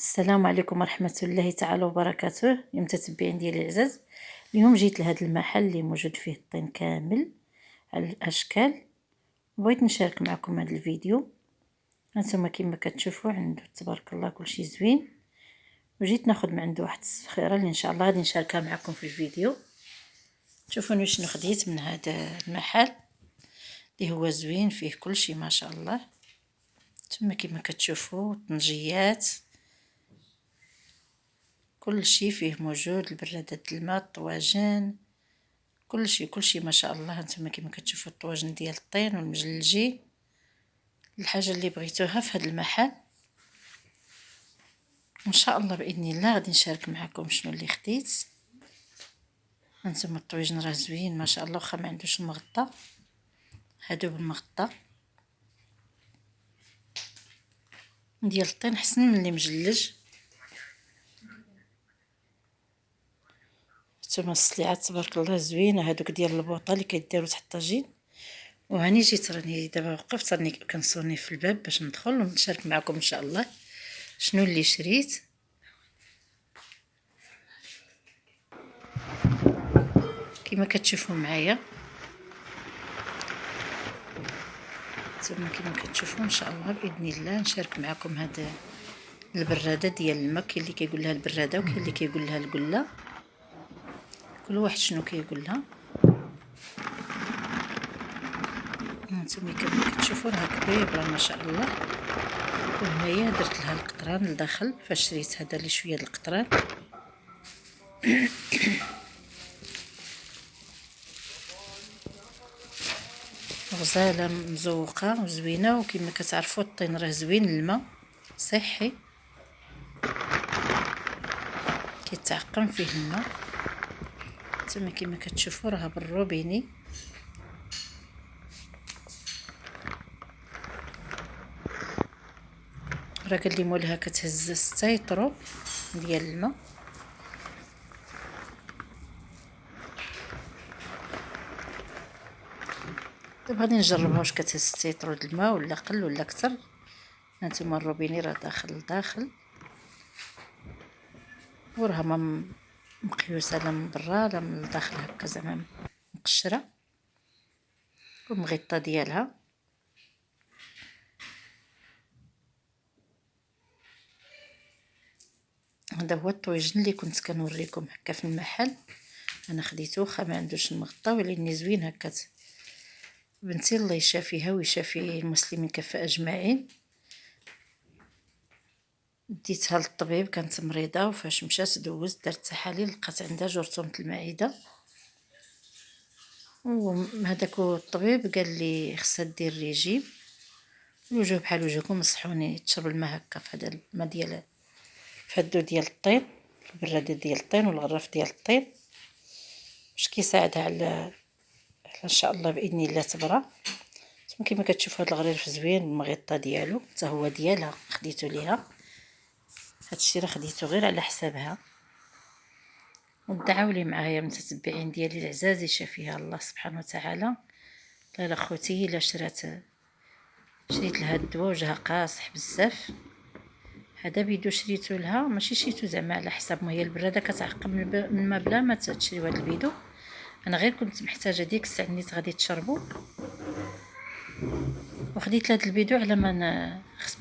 السلام عليكم ورحمة الله تعالى وبركاته. يا متتبعين ديالي العزاز، اليوم جيت لهذا المحل اللي موجود فيه الطين كامل على الاشكال. بغيت نشارك معكم هذا الفيديو. هانتوما كما كتشوفوا عنده تبارك الله كلشي زوين، وجيت ناخذ من عنده واحد السفخيره اللي ان شاء الله غادي نشاركها معكم في الفيديو. شوفوا شنو خديت من هذا المحل اللي هو زوين، فيه كلشي ما شاء الله. ثم كما كتشوفوا طنجيات، كل شيء فيه موجود، البرادات الماء، الطواجن، كل شيء ما شاء الله. هانتوما كما كتشوفوا الطواجن ديال الطين والمجلجين، الحاجه اللي بغيتوها في هذا المحل. ان شاء الله باذن الله غادي نشارك معكم شنو اللي خديت. هانتوما الطواجن راه زوين ما شاء الله، واخا ما عندوش المغطى، هادو بالمغطى ديال الطين حسن من اللي مجلج. ثم السلعات تبارك الله زوينه، هادوك ديال البوطه اللي كيديروا تحت الطاجين. وهاني جيت راني دابا وقفت راني كنصوني في الباب باش ندخل ونشارك معكم ان شاء الله شنو اللي شريت. كما كتشوفوا معايا، ثم كما كتشوفوا ان شاء الله باذن الله نشارك معكم هذا البراده ديال الماء. كاين اللي كيقول لها البراده وكاين اللي كيقول لها القله، كل واحد شنو كيقول لها. هانتوما كما كتشوفوا راه كبيره ما شاء الله. وهنايا درت لها القطران لداخل، فاش شريت هذا اللي شويه د القطران. غزاله مزوقه وزوينه، وكما كتعرفوا الطين راه زوين، الماء صحي كيتعقم فيه الماء. ثم كما كتشوفوا راه بالروبيني. راه قال لي مولها كتهز 6 يطرو ديال الماء. دابا غادي نجربها واش كتهز 6 يطرو د الماء ولا قل ولا كثر. هانتوما الروبيني راه داخل لداخل، وراها ما مقيوسه لا من برا لا من الداخل، هكا زعما مقشره ومغطى ديالها. هذا هو الطويجن اللي كنت كنوريكم هكا في المحل. انا خديته واخا ما عندوش المغطى، ولكن زوين هكا. بنتي الله يشافيها ويشافي المسلمين كافه اجمعين، ديتها للطبيب، كانت مريضه وفاش مشات دوزت دارت تحاليل لقات عندها جرثومه المعده. وهذاك الطبيب قال لي خصها دير ريجيم، الوجه بحال وجهكم، نصحوني تشرب الماء هكا في هذا الماء ديال فهادو ديال الطين، البراده ديال الطين والغراف ديال الطين، باش كيساعدها على ان شاء الله باذن الله تبرى. كما كتشوفوا هذا الغريف زوين، المغطى ديالو حتى هو ديالها خديته ليها. هادشي راه خديته غير على حسابها. ودعاو لي معايا متتبعين ديالي العزاز، يشافيها الله سبحانه وتعالى. لا خوتي الا شريت لها الدواء وجهها قاصح بزاف. هذا بيدو شريتو لها، ماشي شريتو زعما على حساب، ما هي البراده كتعقم من الماء بلا ما تشريو هذا البيدو. انا غير كنت محتاجه ديك الساعه نيت غادي تشربو، وخديت هذا البيدو على ما بحيث